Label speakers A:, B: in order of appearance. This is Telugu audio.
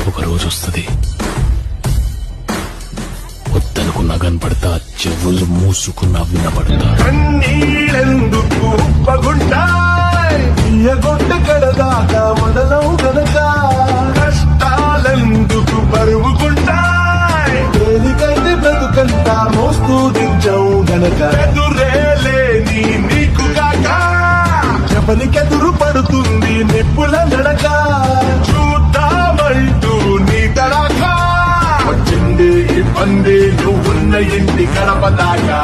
A: ఒక రోజు వస్తుంది, వద్దనుకున్నా కనపడతా, చెవులు మూసుకున్నా వినపడతా.
B: కన్నీళ్ళెందుకు ఉప్పగుంటాయ్, తీయగొట్ట కడదాకా మొదలవు గనక. కష్టాలెందుకు బరువుకుంటాయ్, తేలికైతే బ్రతుకంతా మోస్తూ దించవు గనక. ఎదురేలేని నీకు కాక ఎవరికెదురు పడుతుంది నిప్పుల నడక. చూద్దామంటూ నీ తడాక వచ్చింది ఈ పంది, నువ్వున్న ఇంటి గడప దాకా.